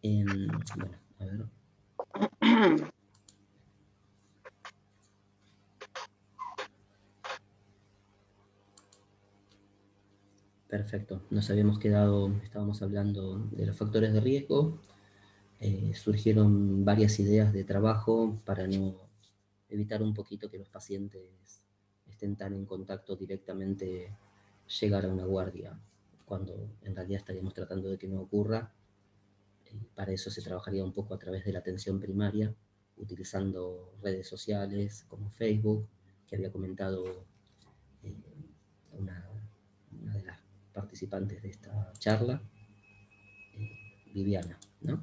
Bueno, a ver. Perfecto. Nos habíamos quedado, estábamos hablando de los factores de riesgo. Surgieron varias ideas de trabajo para no evitar un poquito que los pacientes estén tan en contacto directamente, llegar a una guardia, cuando en realidad estaríamos tratando de que no ocurra. Para eso se trabajaría un poco a través de la atención primaria, utilizando redes sociales como Facebook, que había comentado eh, una, una de las participantes de esta charla, Viviana, ¿no?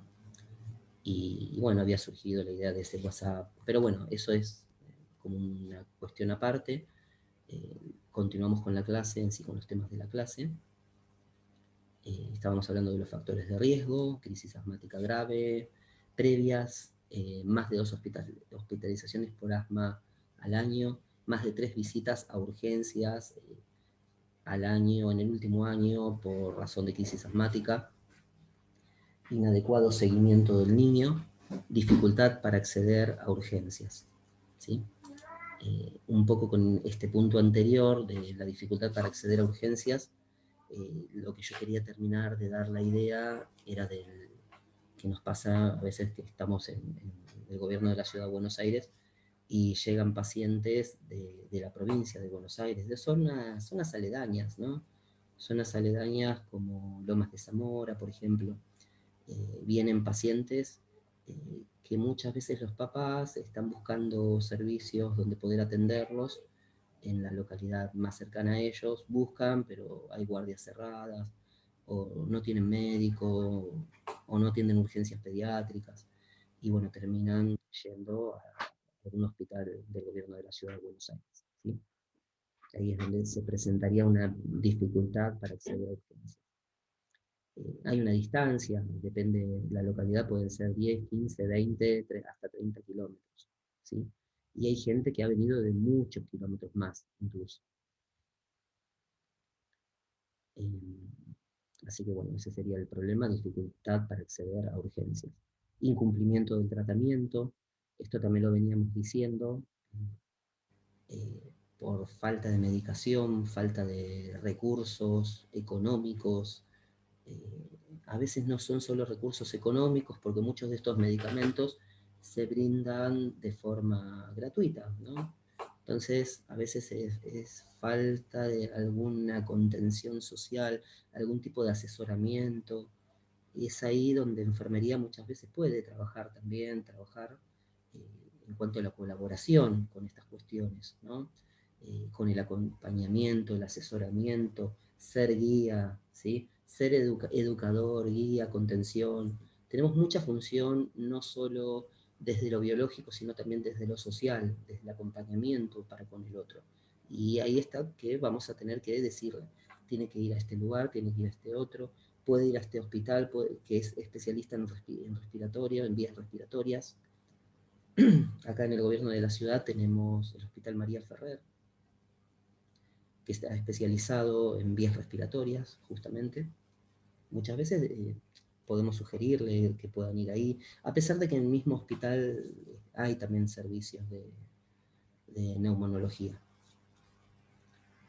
Y bueno, había surgido la idea de ese WhatsApp, pero bueno, eso es como una cuestión aparte. Continuamos con la clase, en sí con los temas de la clase. Estábamos hablando de los factores de riesgo, crisis asmática grave, previas, más de 2 hospitalizaciones por asma al año, más de 3 visitas a urgencias al año, en el último año, por razón de crisis asmática, inadecuado seguimiento del niño, dificultad para acceder a urgencias. ¿Sí? Un poco con este punto anterior de la dificultad para acceder a urgencias, lo que yo quería terminar de dar la idea era del que nos pasa a veces que estamos en el gobierno de la Ciudad de Buenos Aires y llegan pacientes de la provincia de Buenos Aires, de zonas aledañas, ¿no? Zonas aledañas como Lomas de Zamora, por ejemplo. Vienen pacientes que muchas veces los papás están buscando servicios donde poder atenderlos en la localidad más cercana a ellos, buscan, pero hay guardias cerradas, o no tienen médico, o no atienden urgencias pediátricas, y bueno, terminan yendo a un hospital del gobierno de la Ciudad de Buenos Aires. ¿Sí? Ahí es donde se presentaría una dificultad para acceder a urgencias. Hay una distancia, depende de la localidad, pueden ser 10, 15, 20, hasta 30 kilómetros. ¿Sí? Y hay gente que ha venido de muchos kilómetros más, incluso. Así que bueno, ese sería el problema, dificultad para acceder a urgencias. Incumplimiento del tratamiento, esto también lo veníamos diciendo, por falta de medicación, falta de recursos económicos. A veces no son solo recursos económicos, porque muchos de estos medicamentos se brindan de forma gratuita, ¿no? Entonces, a veces es falta de alguna contención social, algún tipo de asesoramiento, y es ahí donde enfermería muchas veces puede trabajar también, trabajar en cuanto a la colaboración con estas cuestiones, ¿no? Con el acompañamiento, el asesoramiento, ser guía, ¿sí? Ser educador, guía, contención. Tenemos mucha función, no solo desde lo biológico, sino también desde lo social, desde el acompañamiento para con el otro. Y ahí está que vamos a tener que decirle, tiene que ir a este lugar, tiene que ir a este otro, puede ir a este hospital que es especialista en respiratorio, en vías respiratorias. Acá en el gobierno de la ciudad tenemos el Hospital María Ferrer, que está especializado en vías respiratorias, justamente. Muchas veces podemos sugerirle que puedan ir ahí, a pesar de que en el mismo hospital hay también servicios de neumonología.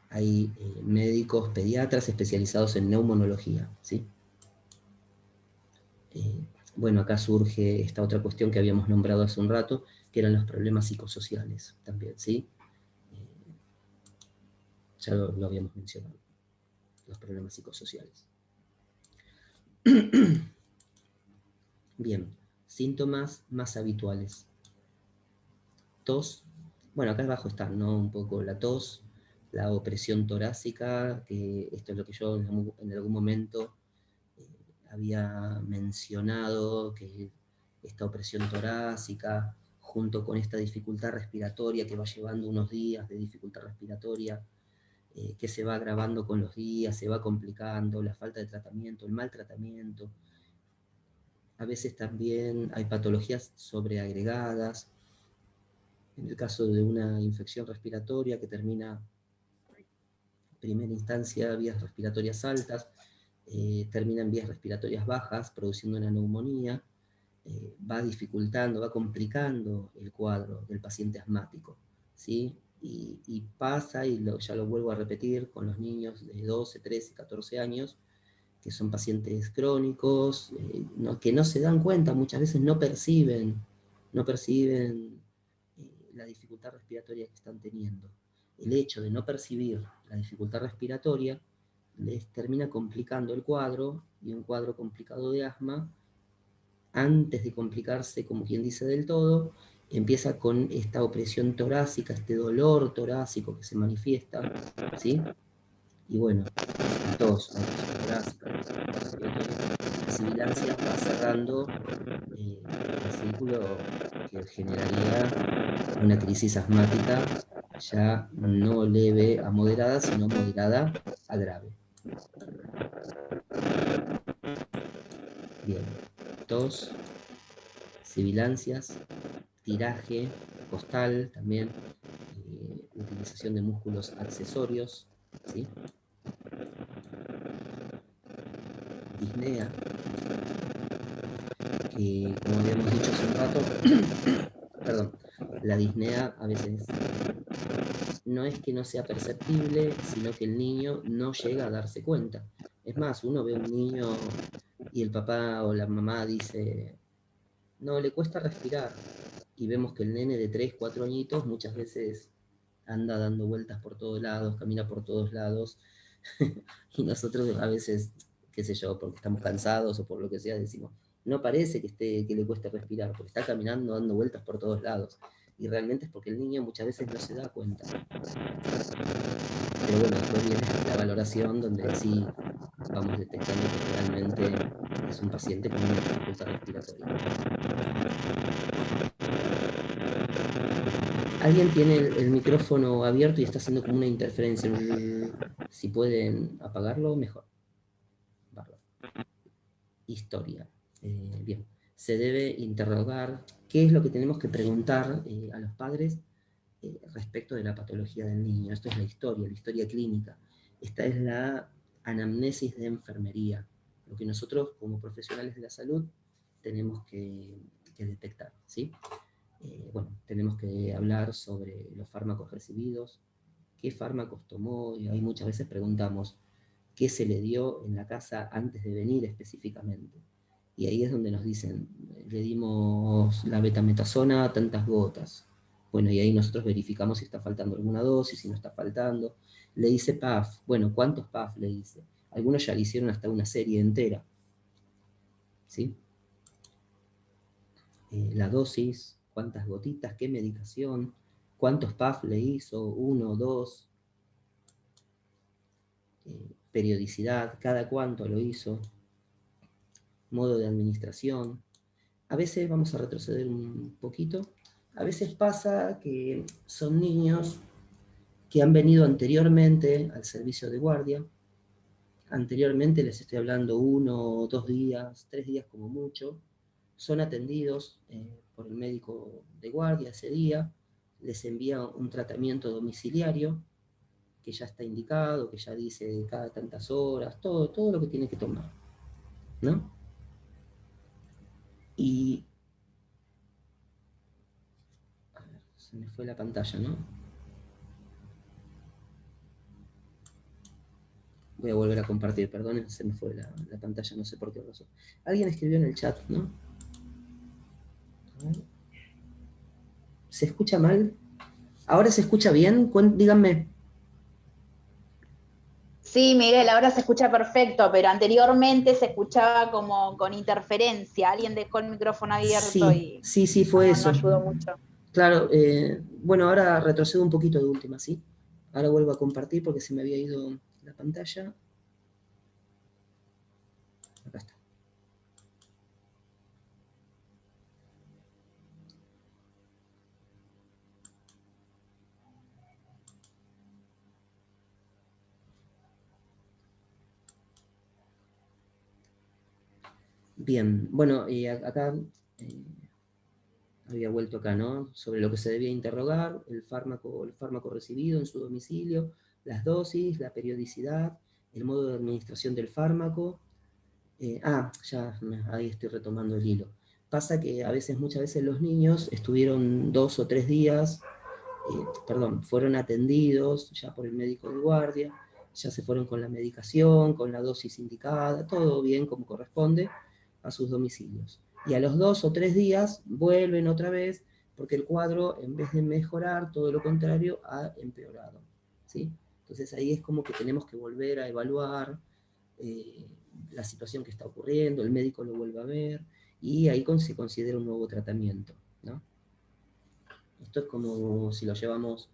Hay médicos pediatras especializados en neumonología, ¿sí? Bueno, acá surge esta otra cuestión que habíamos nombrado hace un rato, que eran los problemas psicosociales también, ¿sí? Ya lo habíamos mencionado, los problemas psicosociales. Bien, síntomas más habituales. Tos, bueno, acá abajo está, ¿no? Un poco la tos, la opresión torácica, que esto es lo que yo en algún momento había mencionado, que esta opresión torácica, junto con esta dificultad respiratoria que va llevando unos días de dificultad respiratoria, que se va agravando con los días, se va complicando, la falta de tratamiento, el mal tratamiento. A veces también hay patologías sobreagregadas. En el caso de una infección respiratoria que termina en primera instancia vías respiratorias altas, termina en vías respiratorias bajas, produciendo una neumonía, va dificultando, va complicando el cuadro del paciente asmático, ¿sí? Y pasa, y ya lo vuelvo a repetir, con los niños de 12, 13, 14 años, que son pacientes crónicos, que no se dan cuenta, muchas veces no perciben la dificultad respiratoria que están teniendo. El hecho de no percibir la dificultad respiratoria les termina complicando el cuadro, y un cuadro complicado de asma, antes de complicarse, como quien dice, del todo, empieza con esta opresión torácica, este dolor torácico que se manifiesta, ¿sí? Y bueno, la tos torácica, la sibilancia va cerrando el círculo que generaría una crisis asmática ya no leve a moderada, sino moderada a grave. Bien, tos, sibilancias, tiraje costal también, utilización de músculos accesorios, ¿sí? Disnea, que como habíamos dicho hace un rato, perdón, la disnea a veces no es que no sea perceptible, sino que el niño no llega a darse cuenta. Es más, uno ve a un niño y el papá o la mamá dice, no, le cuesta respirar, y vemos que el nene de 3, 4 añitos muchas veces anda dando vueltas por todos lados, camina por todos lados, y nosotros a veces, qué sé yo, porque estamos cansados o por lo que sea, decimos, no parece que le cueste respirar, porque está caminando, dando vueltas por todos lados. Y realmente es porque el niño muchas veces no se da cuenta. Pero bueno, después viene la valoración donde sí vamos detectando que realmente es un paciente con una dificultad respiratoria. Alguien tiene el micrófono abierto y está haciendo como una interferencia. Si pueden apagarlo, mejor. Bárbaro. Historia. Bien. Se debe interrogar qué es lo que tenemos que preguntar a los padres respecto de la patología del niño. Esto es la historia clínica. Esta es la anamnesis de enfermería, lo que nosotros como profesionales de la salud tenemos que detectar, ¿sí? Bueno, tenemos que hablar sobre los fármacos recibidos, qué fármacos tomó, y ahí muchas veces preguntamos qué se le dio en la casa antes de venir específicamente. Y ahí es donde nos dicen, le dimos la betametasona tantas gotas. Bueno, y ahí nosotros verificamos si está faltando alguna dosis, si no está faltando. Le dice PAF, bueno, ¿cuántos PAF le dice? Algunos ya le hicieron hasta una serie entera, ¿sí? La dosis, cuántas gotitas, qué medicación, cuántos PAF le hizo, 1, 2, periodicidad, cada cuánto lo hizo, modo de administración. A veces vamos a retroceder un poquito. A veces pasa que son niños que han venido anteriormente al servicio de guardia. Anteriormente les estoy hablando 1, 2 días, 3 días como mucho. Son atendidos por el médico de guardia ese día. Les envía un tratamiento domiciliario que ya está indicado, que ya dice cada tantas horas, todo lo que tiene que tomar, ¿no? Y a ver, se me fue la pantalla, ¿no? Voy a volver a compartir, perdonen, se me fue la pantalla, no sé por qué razón. Alguien escribió en el chat, ¿no? A ver. ¿Se escucha mal? ¿Ahora se escucha bien? Díganme. Sí, Miguel, ahora se escucha perfecto, pero anteriormente se escuchaba como con interferencia. Alguien dejó el micrófono abierto Sí, y sí, fue no eso. ayudó mucho. Claro, bueno, ahora retrocedo un poquito de última, ¿sí? Ahora vuelvo a compartir porque se me había ido la pantalla. Acá está. Bien, bueno, y acá había vuelto acá, ¿no? Sobre lo que se debía interrogar, el fármaco recibido en su domicilio, las dosis, la periodicidad, el modo de administración del fármaco. Ahí estoy retomando el hilo. Pasa que muchas veces los niños estuvieron 2 o 3 días, fueron atendidos ya por el médico de guardia, ya se fueron con la medicación, con la dosis indicada, todo bien como corresponde, a sus domicilios. Y a los 2 o 3 días vuelven otra vez, porque el cuadro, en vez de mejorar, todo lo contrario, ha empeorado, ¿sí? Entonces ahí es como que tenemos que volver a evaluar la situación que está ocurriendo, el médico lo vuelve a ver, y ahí se considera un nuevo tratamiento, ¿no? Esto es como si lo llevamos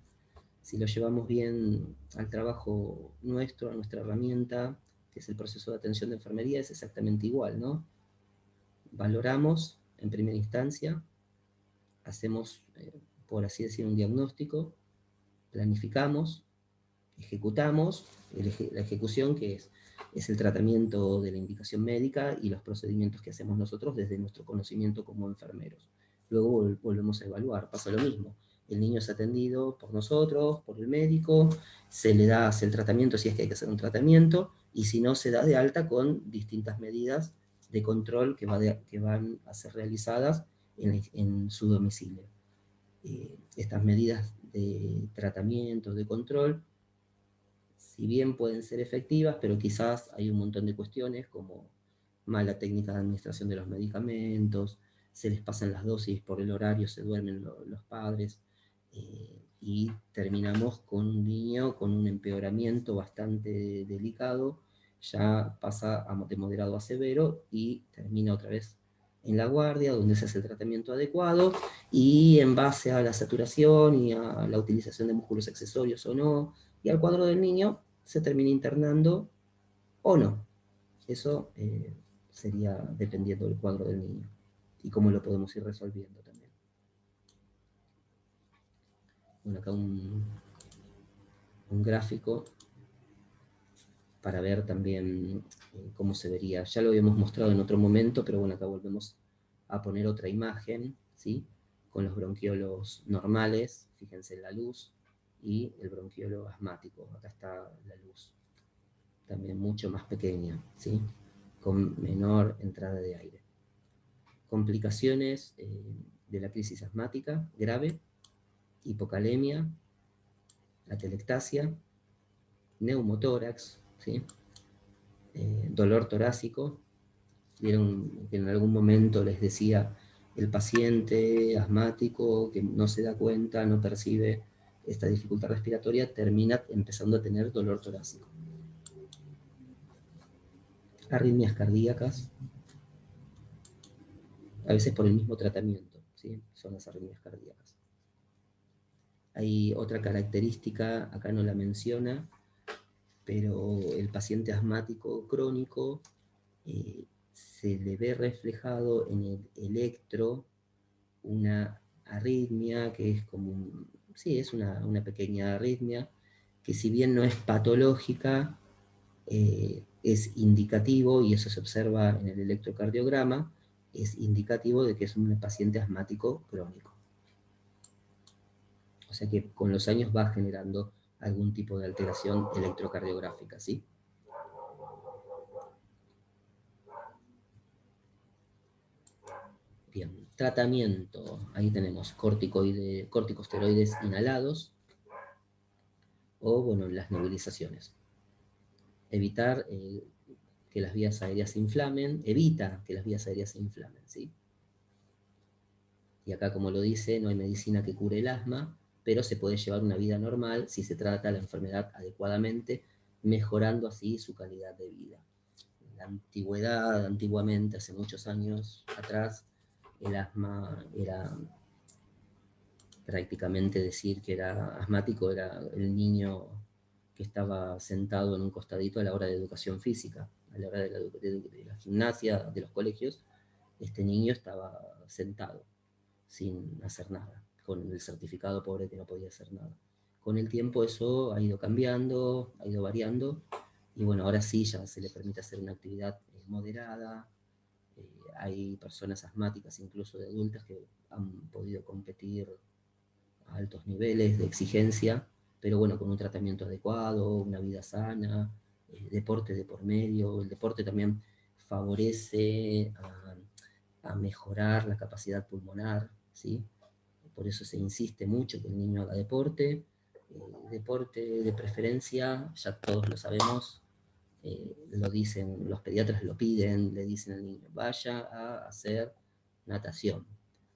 bien al trabajo nuestro, a nuestra herramienta, que es el proceso de atención de enfermería, es exactamente igual, ¿no? Valoramos en primera instancia, hacemos, por así decir, un diagnóstico, planificamos, ejecutamos, la ejecución que es el tratamiento de la indicación médica y los procedimientos que hacemos nosotros desde nuestro conocimiento como enfermeros. Luego volvemos a evaluar, pasa lo mismo. El niño es atendido por nosotros, por el médico, se le hace el tratamiento si es que hay que hacer un tratamiento, y si no, se da de alta con distintas medidas de control que van a ser realizadas en su domicilio. Estas medidas de tratamiento, de control, si bien pueden ser efectivas, pero quizás hay un montón de cuestiones como mala técnica de administración de los medicamentos, se les pasan las dosis por el horario, se duermen los padres, y terminamos con un niño con un empeoramiento bastante delicado, ya pasa de moderado a severo y termina otra vez en la guardia, donde se hace el tratamiento adecuado, y en base a la saturación y a la utilización de músculos accesorios o no, y al cuadro del niño, se termina internando o no. Eso sería dependiendo del cuadro del niño y cómo lo podemos ir resolviendo también. Bueno, acá un gráfico para ver también cómo se vería. Ya lo habíamos mostrado en otro momento, pero bueno, acá volvemos a poner otra imagen, ¿sí? Con los bronquiolos normales, fíjense en la luz, y el bronquiolo asmático. Acá está la luz, también mucho más pequeña, ¿sí? Con menor entrada de aire. Complicaciones de la crisis asmática grave: hipocalemia, atelectasia, neumotórax, ¿sí? Dolor torácico. Vieron que en algún momento les decía el paciente asmático que no se da cuenta, no percibe esta dificultad respiratoria, termina empezando a tener dolor torácico. Arritmias cardíacas, a veces por el mismo tratamiento, ¿sí? Son las arritmias cardíacas. Hay otra característica, acá no la menciona, pero el paciente asmático crónico se le ve reflejado en el electro una arritmia que es como es una pequeña arritmia que, si bien no es patológica, es indicativo, y eso se observa en el electrocardiograma, es indicativo de que es un paciente asmático crónico. O sea que con los años va generando algún tipo de alteración electrocardiográfica, ¿sí? Bien, tratamiento. Ahí tenemos corticosteroides inhalados o, bueno, las nebulizaciones. Evitar que las vías aéreas se inflamen, evita que las vías aéreas se inflamen, ¿sí? Y acá, como lo dice, no hay medicina que cure el asma, pero se puede llevar una vida normal si se trata la enfermedad adecuadamente, mejorando así su calidad de vida. En la antigüedad, antiguamente, hace muchos años atrás, el asma era prácticamente decir que era asmático, era el niño que estaba sentado en un costadito a la hora de educación física, a la hora de la gimnasia, de los colegios. Este niño estaba sentado, sin hacer nada, con el certificado pobre que no podía hacer nada. Con el tiempo eso ha ido cambiando, ha ido variando, y bueno, ahora sí ya se le permite hacer una actividad moderada. Hay personas asmáticas, incluso de adultas, que han podido competir a altos niveles de exigencia, pero bueno, con un tratamiento adecuado, una vida sana, deporte de por medio. El deporte también favorece a mejorar la capacidad pulmonar, ¿sí? Por eso se insiste mucho que el niño haga deporte. Deporte de preferencia, ya todos lo sabemos, lo dicen, los pediatras lo piden, le dicen al niño, vaya a hacer natación.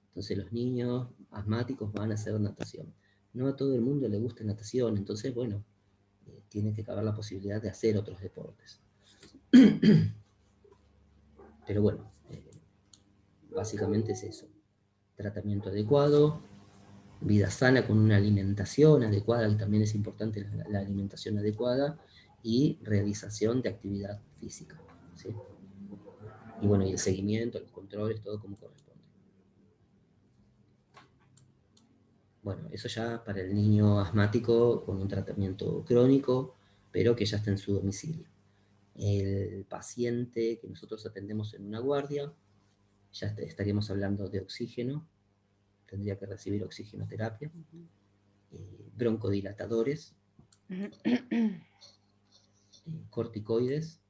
Entonces los niños asmáticos van a hacer natación. No a todo el mundo le gusta natación, entonces, bueno, tiene que caber la posibilidad de hacer otros deportes. Pero bueno, básicamente es eso. Tratamiento adecuado, vida sana con una alimentación adecuada, que también es importante la alimentación adecuada, y realización de actividad física, ¿sí? Y bueno, y el seguimiento, los controles, todo como corresponde. Bueno, eso ya para el niño asmático con un tratamiento crónico, pero que ya está en su domicilio. El paciente que nosotros atendemos en una guardia, ya estaríamos hablando de oxígeno, tendría que recibir oxigenoterapia, broncodilatadores, corticoides.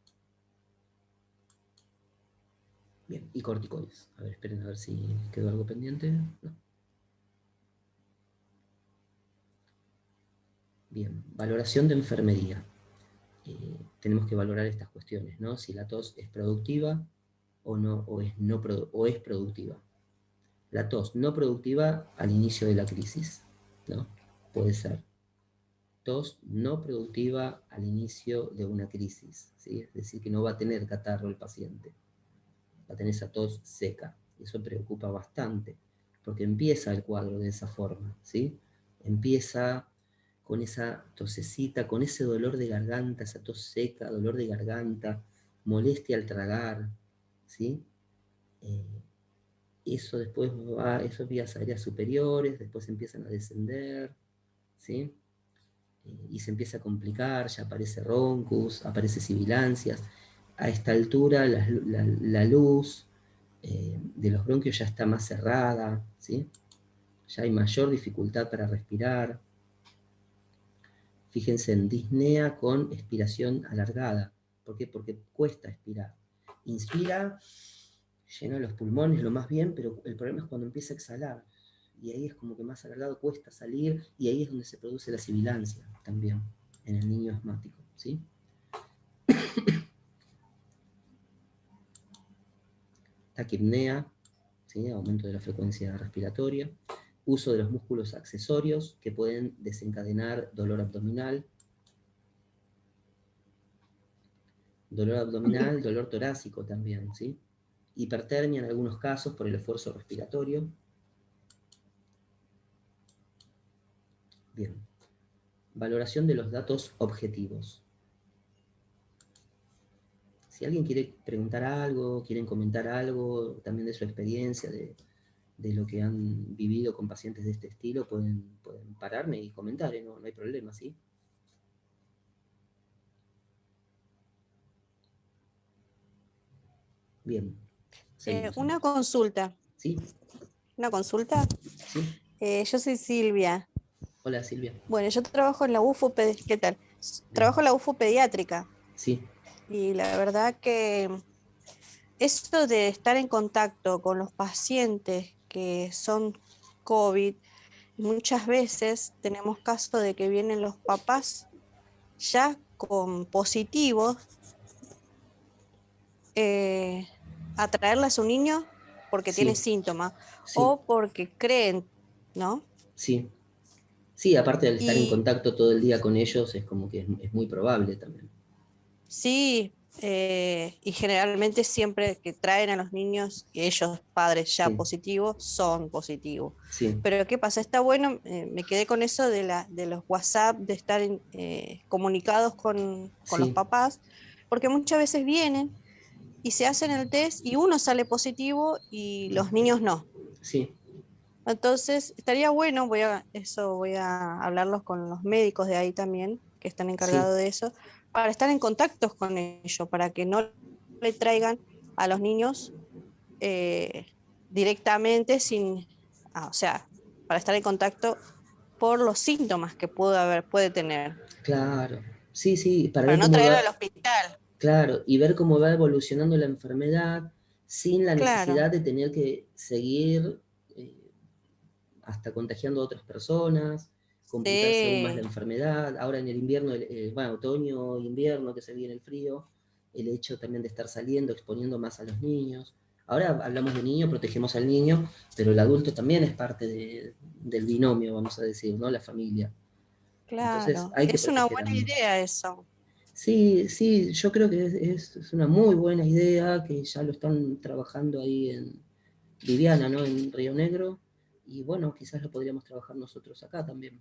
Bien, y corticoides. A ver, esperen a ver si quedó algo pendiente. No. Bien, valoración de enfermería. Tenemos que valorar estas cuestiones, ¿no? Si la tos es productiva o no, o es productiva. La tos no productiva al inicio de la crisis, ¿no? Puede ser. Tos no productiva al inicio de una crisis, ¿sí? Es decir, que no va a tener catarro el paciente, va a tener esa tos seca. Eso preocupa bastante, porque empieza el cuadro de esa forma, ¿sí? Empieza con esa tosecita, con ese dolor de garganta, esa tos seca, dolor de garganta, molestia al tragar, ¿sí? Eso después va, esos vías aéreas superiores, después empiezan a descender, ¿sí? Y se empieza a complicar, ya aparece roncus, aparece sibilancias. A esta altura la luz de los bronquios ya está más cerrada, ¿sí? Ya hay mayor dificultad para respirar. Fíjense en disnea con expiración alargada. ¿Por qué? Porque cuesta expirar. Inspira, llena los pulmones lo más bien, pero el problema es cuando empieza a exhalar. Y ahí es como que más alargado cuesta salir, y ahí es donde se produce la sibilancia también, en el niño asmático, ¿sí? Taquipnea, ¿sí? Aumento de la frecuencia respiratoria. Uso de los músculos accesorios que pueden desencadenar dolor abdominal, dolor torácico también, ¿sí? Hipertermia en algunos casos por el esfuerzo respiratorio. Bien. Valoración de los datos objetivos. Si alguien quiere preguntar algo, quieren comentar algo, también de su experiencia, de lo que han vivido con pacientes de este estilo, pueden pararme y comentar, no hay problema, ¿sí? Bien. Seguimos. Una consulta. ¿Sí? ¿Una consulta? ¿Sí? Yo soy Silvia. Hola, Silvia. Bueno, yo trabajo en la UFO, ¿qué tal? Trabajo en la UFO pediátrica. Sí. Y la verdad que esto de estar en contacto con los pacientes que son COVID, muchas veces tenemos caso de que vienen los papás ya con positivos a traerle a su niño porque tiene Sí. síntomas Sí. o porque creen, ¿no? Sí. Sí, aparte de estar en Y contacto todo el día con ellos, es como que es muy probable también. sí, y generalmente siempre que traen a los niños, ellos padres ya Sí. positivos, son positivos. Sí. Pero ¿qué pasa? Está bueno, me quedé con eso de los WhatsApp, de estar comunicados con los Sí. papás, porque muchas veces vienen y se hacen el test y uno sale positivo y los niños no. Sí. Entonces, estaría bueno, voy a hablarlos con los médicos de ahí también, que están Sí. encargados de eso, para estar en contacto con ellos, para que no le traigan a los niños eh, directamente o sea, para estar en contacto por los síntomas que puede tener. Claro. Sí, sí, para para ver no cómo traerlo va, al hospital. claro, y ver cómo va evolucionando la enfermedad sin la Claro, necesidad de tener que seguir hasta contagiando a otras personas, complicarse aún más la sí, enfermedad. Ahora en el invierno, bueno, otoño, invierno, que se viene el frío, el hecho también de estar saliendo, exponiendo más a los niños. Ahora hablamos de niño, protegemos al niño, pero el adulto también es parte del binomio, vamos a decir, ¿no? La familia. Entonces claro. hay que Es una proteger a buena ambos. idea eso. Sí, sí, yo creo que es una muy buena idea, que ya lo están trabajando ahí en Viviana, ¿no? En Río Negro, y bueno, quizás lo podríamos trabajar nosotros acá también.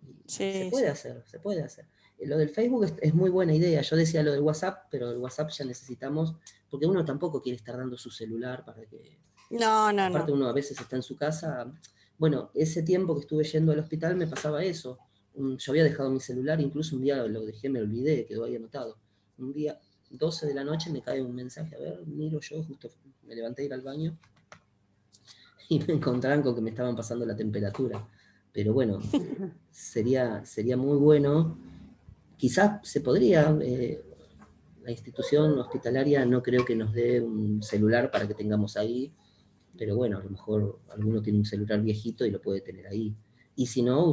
Y se Sí, puede sí. hacer, se puede hacer. Lo del Facebook es muy buena idea. Yo decía lo del WhatsApp, pero el WhatsApp ya necesitamos, porque uno tampoco quiere estar dando su celular para que, No, no, aparte no. uno a veces está en su casa. Bueno, ese tiempo que estuve yendo al hospital me pasaba eso. Yo había dejado mi celular, incluso un día lo dejé, me olvidé, quedó ahí anotado. Un día, 12 de la noche, me cae un mensaje, a ver, miro yo, justo me levanté a ir al baño y me encontraron con que me estaban pasando la temperatura. Pero bueno, sería muy bueno. Quizás se podría, la institución hospitalaria no creo que nos dé un celular para que tengamos ahí, pero bueno, a lo mejor alguno tiene un celular viejito y lo puede tener ahí. Y si no,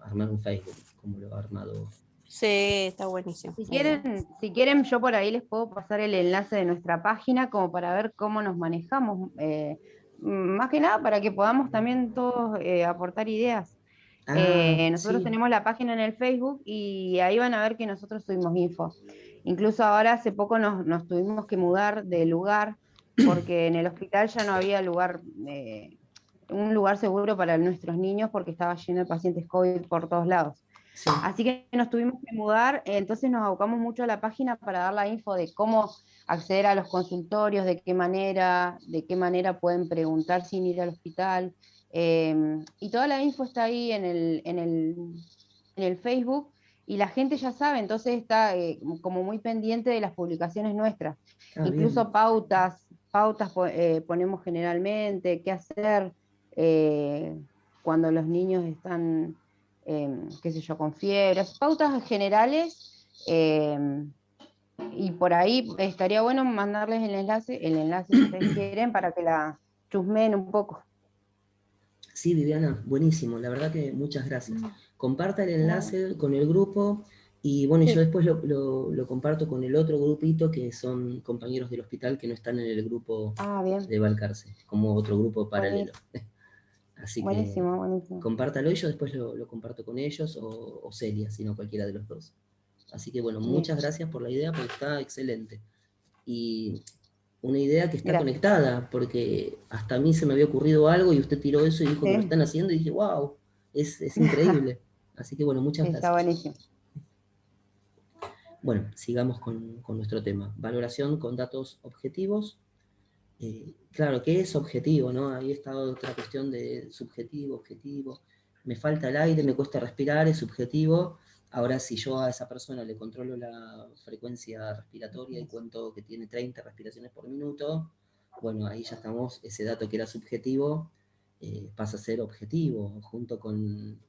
armar un Facebook, como lo ha armado. Sí, está buenísimo. Si quieren, yo por ahí les puedo pasar el enlace de nuestra página como para ver cómo nos manejamos. Más que nada para que podamos también todos aportar ideas. Ah, Nosotros sí, tenemos la página en el Facebook y ahí van a ver que nosotros subimos info. Incluso ahora hace poco nos tuvimos que mudar de lugar porque en el hospital ya no había lugar, un lugar seguro para nuestros niños porque estaba lleno de pacientes COVID por todos lados. sí. Así que nos tuvimos que mudar, entonces nos abocamos mucho a la página para dar la info de cómo acceder a los consultorios, de qué manera pueden preguntar sin ir al hospital. Y toda la info está ahí en el Facebook y la gente ya sabe, entonces está como muy pendiente de las publicaciones nuestras. Ah, bien. Incluso pautas ponemos generalmente, qué hacer cuando los niños están qué sé yo, con fiebres, pautas generales, y por ahí estaría bueno mandarles el enlace si ustedes quieren, para que la chusmeen un poco. Sí, Viviana, buenísimo. La verdad que muchas gracias. Comparta el No, enlace con el grupo y bueno, yo sí. después lo comparto con el otro grupito que son compañeros del hospital que no están en el grupo Ah, bien, de Balcarce, como otro grupo paralelo. buenísimo, Así que buenísimo, buenísimo. compártalo y yo después lo comparto con ellos o Celia, si no cualquiera de los dos. Así que bueno, Bien, muchas gracias por la idea porque está excelente. Y una idea que está gracias. conectada, porque hasta a mí se me había ocurrido algo y usted tiró eso y dijo que lo Sí, están haciendo y dije, wow, es increíble. Así que bueno, muchas está gracias. buenísimo. Bueno, sigamos con nuestro tema. Valoración con datos objetivos. Claro, ¿qué es objetivo? ¿No? Ahí está otra cuestión de subjetivo, objetivo. Me falta el aire, me cuesta respirar, es subjetivo. Ahora, si yo a esa persona le controlo la frecuencia respiratoria y cuento que tiene 30 respiraciones por minuto, bueno, ahí ya estamos, ese dato que era subjetivo pasa a ser objetivo, junto con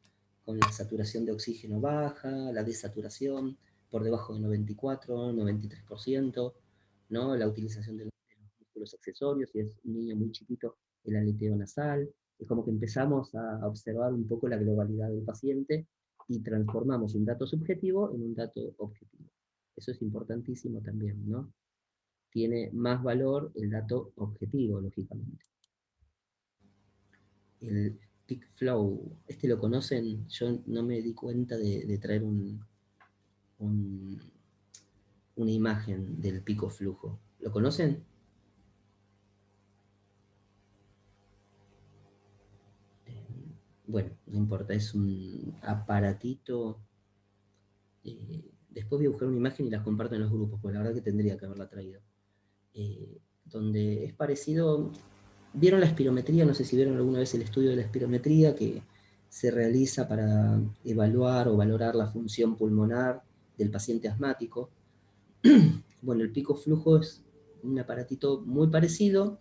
la saturación de oxígeno baja, la desaturación por debajo de 94, 93%, ¿no? La utilización de músculos accesorios, si es un niño muy chiquito, el aleteo nasal. Es como que empezamos a observar un poco la globalidad del paciente y transformamos un dato subjetivo en un dato objetivo. Eso es importantísimo también, ¿no? Tiene más valor el dato objetivo, lógicamente. El peak flow, ¿este lo conocen? Yo no me di cuenta de traer un, una imagen del pico flujo. ¿Lo conocen? Bueno, no importa, es un aparatito. Después voy a buscar una imagen y las comparto en los grupos, porque la verdad que tendría que haberla traído. Donde es parecido. ¿Vieron la espirometría? No sé si vieron alguna vez el estudio de la espirometría que se realiza para evaluar o valorar la función pulmonar del paciente asmático. Bueno, el pico flujo es un aparatito muy parecido,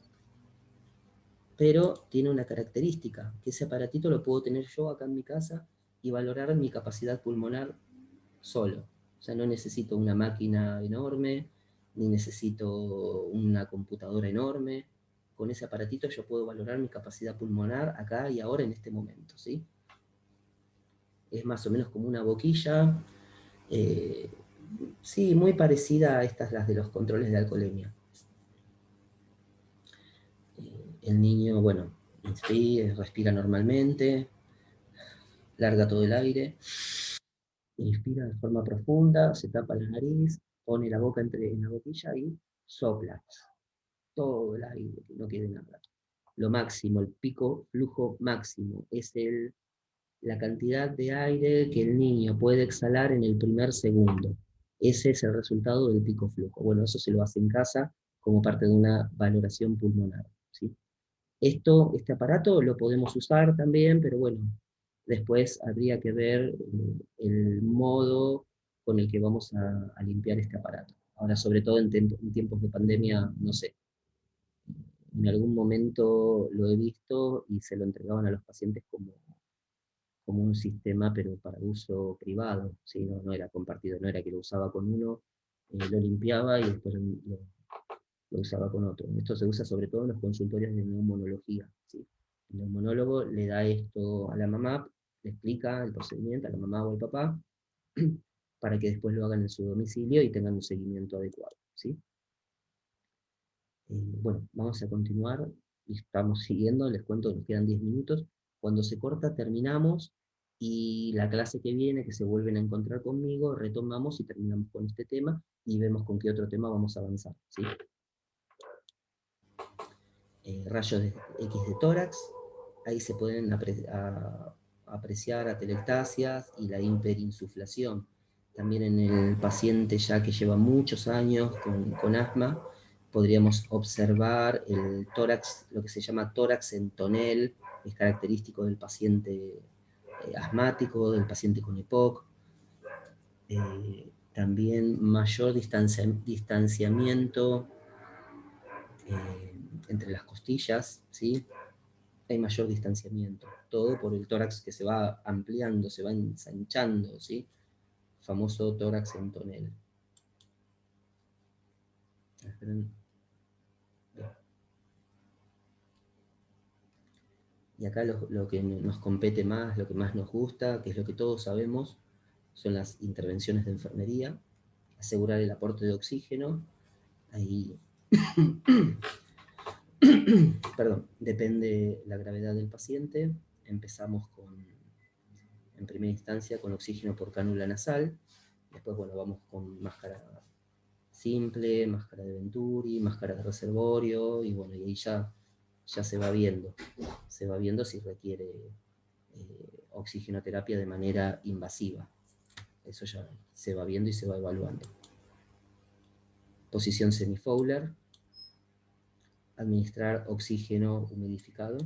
pero tiene una característica, que ese aparatito lo puedo tener yo acá en mi casa y valorar mi capacidad pulmonar solo. O sea, no necesito una máquina enorme, ni necesito una computadora enorme. Con ese aparatito yo puedo valorar mi capacidad pulmonar acá y ahora en este momento, ¿sí? Es más o menos como una boquilla, sí, muy parecida a estas, las de los controles de alcoholemia. El niño, bueno, respira normalmente, larga todo el aire, inspira de forma profunda, se tapa la nariz, pone la boca en la boquilla y sopla todo el aire, que no quede nada. Lo máximo, el pico flujo máximo, es la cantidad de aire que el niño puede exhalar en el primer segundo. Ese es el resultado del pico flujo. Bueno, eso se lo hace en casa como parte de una valoración pulmonar, ¿sí? Este aparato lo podemos usar también, pero bueno, después habría que ver el modo con el que vamos a limpiar este aparato. Ahora, sobre todo en tiempos de pandemia, no sé. En algún momento lo he visto y se lo entregaban a los pacientes como un sistema, pero para uso privado, ¿sí? No era compartido, no era que lo usaba con uno, lo limpiaba y después lo usaba con otro. Esto se usa sobre todo en los consultorios de neumonología, ¿sí? El neumonólogo le da esto a la mamá, le explica el procedimiento a la mamá o al papá, para que después lo hagan en su domicilio y tengan un seguimiento adecuado, ¿sí? Bueno, vamos a continuar, y estamos siguiendo, les cuento que nos quedan 10 minutos. Cuando se corta terminamos, y la clase que viene, que se vuelven a encontrar conmigo, retomamos y terminamos con este tema, y vemos con qué otro tema vamos a avanzar, ¿sí? Rayos X de tórax, ahí se pueden apreciar atelectasias y la hiperinsuflación. También en el paciente ya que lleva muchos años con asma, podríamos observar el tórax, lo que se llama tórax en tonel, es característico del paciente asmático, del paciente con EPOC. También mayor distanciamiento entre las costillas, ¿sí? Hay mayor distanciamiento. Todo por el tórax que se va ampliando, se va ensanchando, ¿sí? Famoso tórax en tonel. Y acá lo que nos compete más, lo que más nos gusta, que es lo que todos sabemos, son las intervenciones de enfermería, asegurar el aporte de oxígeno. Ahí, perdón, depende la gravedad del paciente. Empezamos en primera instancia con oxígeno por cánula nasal, después, bueno, vamos con máscara simple, máscara de Venturi, máscara de reservorio, y bueno, y ahí ya se va viendo si requiere oxigenoterapia de manera invasiva. Eso ya se va viendo y se va evaluando. Posición semifowler, administrar oxígeno humidificado,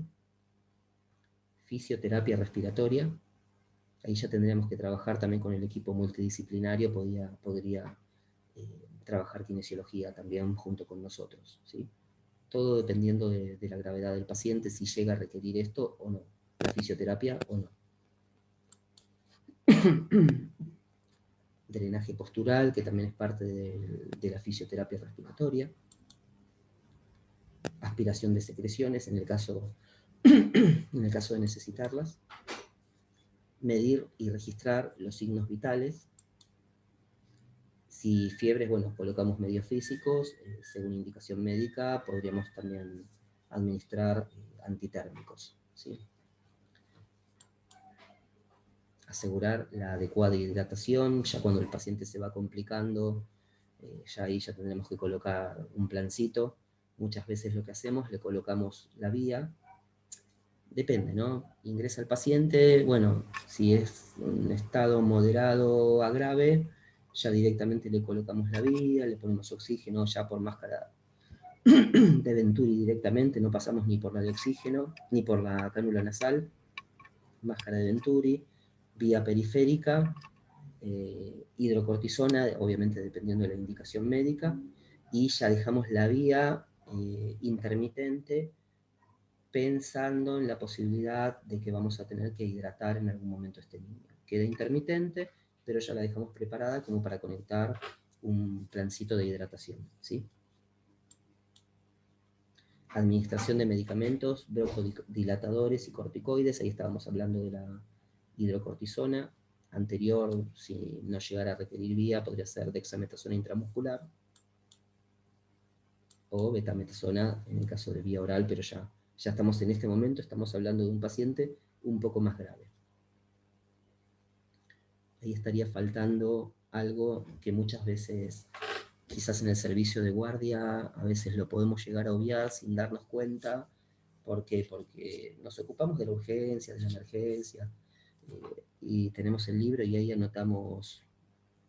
fisioterapia respiratoria. Ahí ya tendríamos que trabajar también con el equipo multidisciplinario, podría trabajar kinesiología también junto con nosotros, ¿sí? Todo dependiendo de la gravedad del paciente, si llega a requerir esto o no, la fisioterapia o no. Drenaje postural, que también es parte de la fisioterapia respiratoria. Aspiración de secreciones en el caso de necesitarlas. Medir y registrar los signos vitales. Si fiebres, bueno, colocamos medios físicos, según indicación médica, podríamos también administrar antitérmicos, ¿sí? Asegurar la adecuada hidratación, ya cuando el paciente se va complicando, ya ahí ya tendremos que colocar un plancito. Muchas veces lo que hacemos, le colocamos la vía, depende, ¿no? Ingresa el paciente, bueno, si es un estado moderado a grave, ya directamente le colocamos la vía, le ponemos oxígeno ya por máscara de Venturi directamente, no pasamos ni por la de oxígeno, ni por la cánula nasal, máscara de Venturi, vía periférica, hidrocortisona, obviamente dependiendo de la indicación médica, y ya dejamos la vía intermitente, pensando en la posibilidad de que vamos a tener que hidratar en algún momento a este niño. Queda intermitente, pero ya la dejamos preparada como para conectar un plancito de hidratación, ¿sí? Administración de medicamentos, broncodilatadores y corticoides, ahí estábamos hablando de la hidrocortisona. Anterior, si no llegara a requerir vía, podría ser dexametasona intramuscular o betametasona en el caso de vía oral, pero ya estamos en este momento, estamos hablando de un paciente un poco más grave. Ahí estaría faltando algo que muchas veces, quizás en el servicio de guardia, a veces lo podemos llegar a obviar sin darnos cuenta. ¿Por qué? Porque nos ocupamos de la urgencia, de la emergencia, y tenemos el libro y ahí anotamos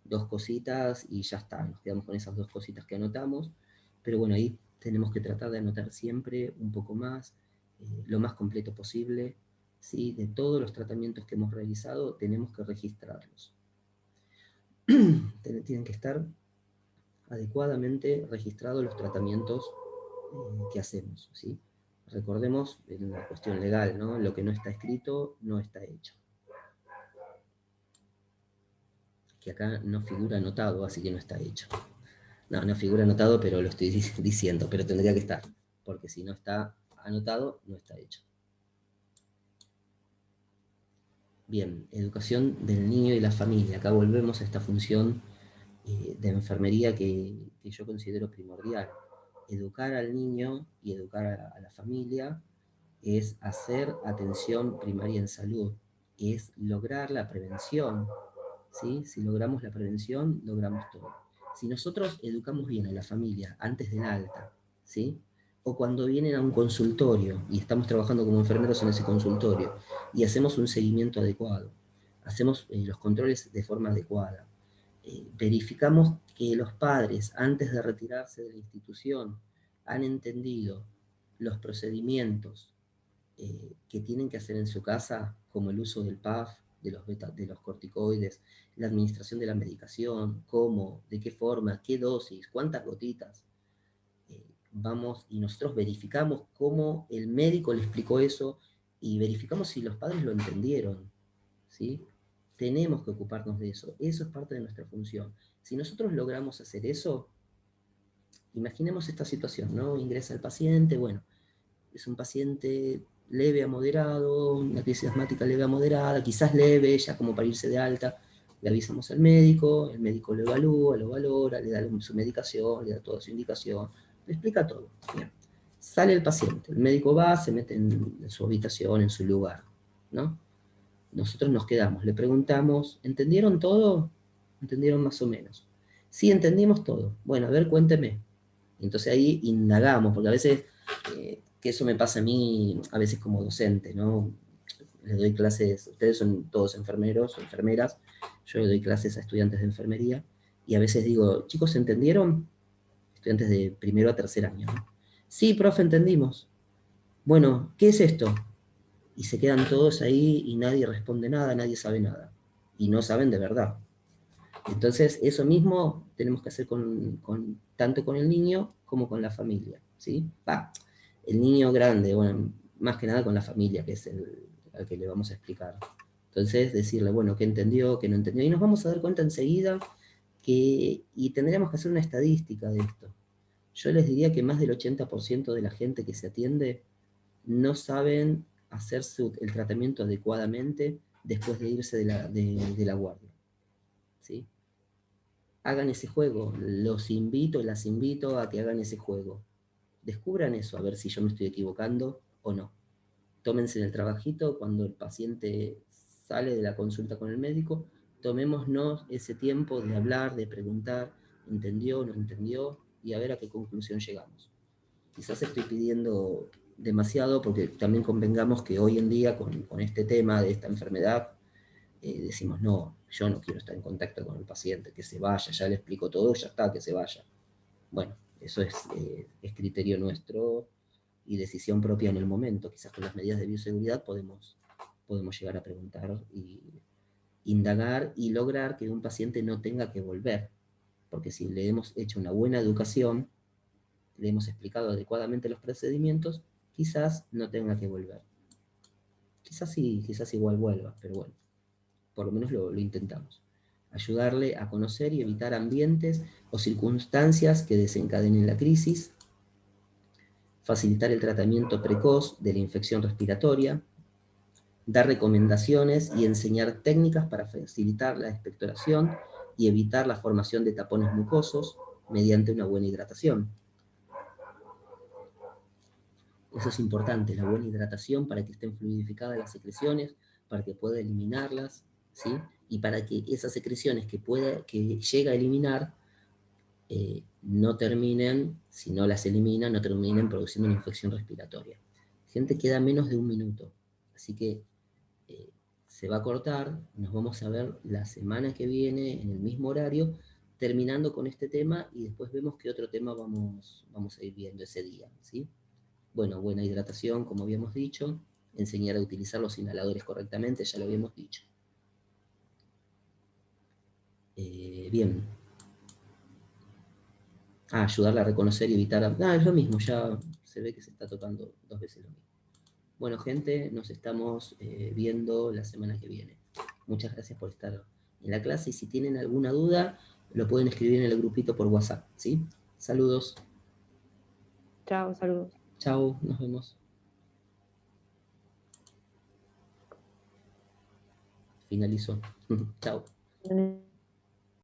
2 cositas y ya está, nos quedamos con esas 2 cositas que anotamos, pero bueno, ahí tenemos que tratar de anotar siempre un poco más, lo más completo posible, ¿sí? De todos los tratamientos que hemos realizado, tenemos que registrarlos. Tienen que estar adecuadamente registrados los tratamientos que hacemos, ¿sí? Recordemos en la cuestión legal, ¿no? Lo que no está escrito, no está hecho. Que acá no figura anotado, así que no está hecho. No figura anotado, pero lo estoy diciendo, pero tendría que estar, porque si no está anotado, no está hecho. Bien, educación del niño y la familia. Acá volvemos a esta función de enfermería que yo considero primordial. Educar al niño y educar a la familia es hacer atención primaria en salud, es lograr la prevención, ¿sí? Si logramos la prevención, logramos todo. Si nosotros educamos bien a la familia antes del alta, ¿sí? O cuando vienen a un consultorio y estamos trabajando como enfermeros en ese consultorio y hacemos un seguimiento adecuado, hacemos los controles de forma adecuada, verificamos que los padres antes de retirarse de la institución han entendido los procedimientos que tienen que hacer en su casa, como el uso del PAF, de los corticoides, la administración de la medicación, cómo, de qué forma, qué dosis, cuántas gotitas. Vamos y nosotros verificamos cómo el médico le explicó eso y verificamos si los padres lo entendieron, ¿sí? Tenemos que ocuparnos de eso. Eso es parte de nuestra función. Si nosotros logramos hacer eso, imaginemos esta situación, ¿no? Ingresa el paciente, bueno, es un paciente leve a moderado, una crisis asmática leve a moderada, quizás leve, ya como para irse de alta, le avisamos al médico, el médico lo evalúa, lo valora, le da su medicación, le da toda su indicación, le explica todo. Bien. Sale el paciente, el médico va, se mete en su habitación, en su lugar, ¿no? Nosotros nos quedamos, le preguntamos, ¿entendieron todo? ¿Entendieron más o menos? Sí, entendimos todo. Bueno, a ver, cuénteme. Entonces ahí indagamos, porque a veces, que eso me pasa a mí, a veces como docente, ¿no? Les doy clases, ustedes son todos enfermeros o enfermeras, yo le doy clases a estudiantes de enfermería, y a veces digo, chicos, ¿entendieron? Estudiantes de primero a tercer año, ¿no? Sí, profe, entendimos. Bueno, ¿qué es esto? Y se quedan todos ahí y nadie responde nada, nadie sabe nada. Y no saben de verdad. Entonces, eso mismo tenemos que hacer tanto con el niño como con la familia, ¿sí? El niño grande, bueno, más que nada con la familia, que es al que le vamos a explicar. Entonces, decirle, bueno, qué entendió, qué no entendió, y nos vamos a dar cuenta enseguida y tendríamos que hacer una estadística de esto. Yo les diría que más del 80% de la gente que se atiende no saben hacer el tratamiento adecuadamente después de irse de la guardia, ¿sí? Hagan ese juego, las invito a que hagan ese juego. Descubran eso, a ver si yo me estoy equivocando o no. Tómense el trabajito cuando el paciente sale de la consulta con el médico, tomémonos ese tiempo de hablar, de preguntar, ¿entendió, no entendió? Y a ver a qué conclusión llegamos. Quizás estoy pidiendo demasiado porque también convengamos que hoy en día con este tema de esta enfermedad, decimos, no, yo no quiero estar en contacto con el paciente, que se vaya, ya le explico todo, ya está, que se vaya. Bueno, eso es criterio nuestro y decisión propia en el momento. Quizás con las medidas de bioseguridad podemos llegar a preguntar y indagar y lograr que un paciente no tenga que volver. Porque si le hemos hecho una buena educación, le hemos explicado adecuadamente los procedimientos, quizás no tenga que volver. Quizás sí, quizás igual vuelva, pero bueno, por lo menos lo intentamos. ayudarle a conocer y evitar ambientes o circunstancias que desencadenen la crisis, facilitar el tratamiento precoz de la infección respiratoria, dar recomendaciones y enseñar técnicas para facilitar la expectoración y evitar la formación de tapones mucosos mediante una buena hidratación. Eso es importante, la buena hidratación para que estén fluidificadas las secreciones, para que pueda eliminarlas, ¿sí? Y para que esas secreciones que llega a eliminar no terminen, si no las elimina, no terminen produciendo una infección respiratoria. Gente, queda menos de 1 minuto, así que se va a cortar, nos vamos a ver la semana que viene en el mismo horario, terminando con este tema y después vemos qué otro tema vamos a ir viendo ese día, ¿sí? Bueno, buena hidratación, como habíamos dicho, enseñar a utilizar los inhaladores correctamente, ya lo habíamos dicho. Bien. Ayudarla a reconocer y evitar... es lo mismo, ya se ve que se está tocando 2 veces lo mismo. Bueno, gente, nos estamos viendo la semana que viene. Muchas gracias por estar en la clase y si tienen alguna duda, lo pueden escribir en el grupito por WhatsApp, ¿sí? Saludos. Chao, saludos. Chao, nos vemos. Finalizó. Chao.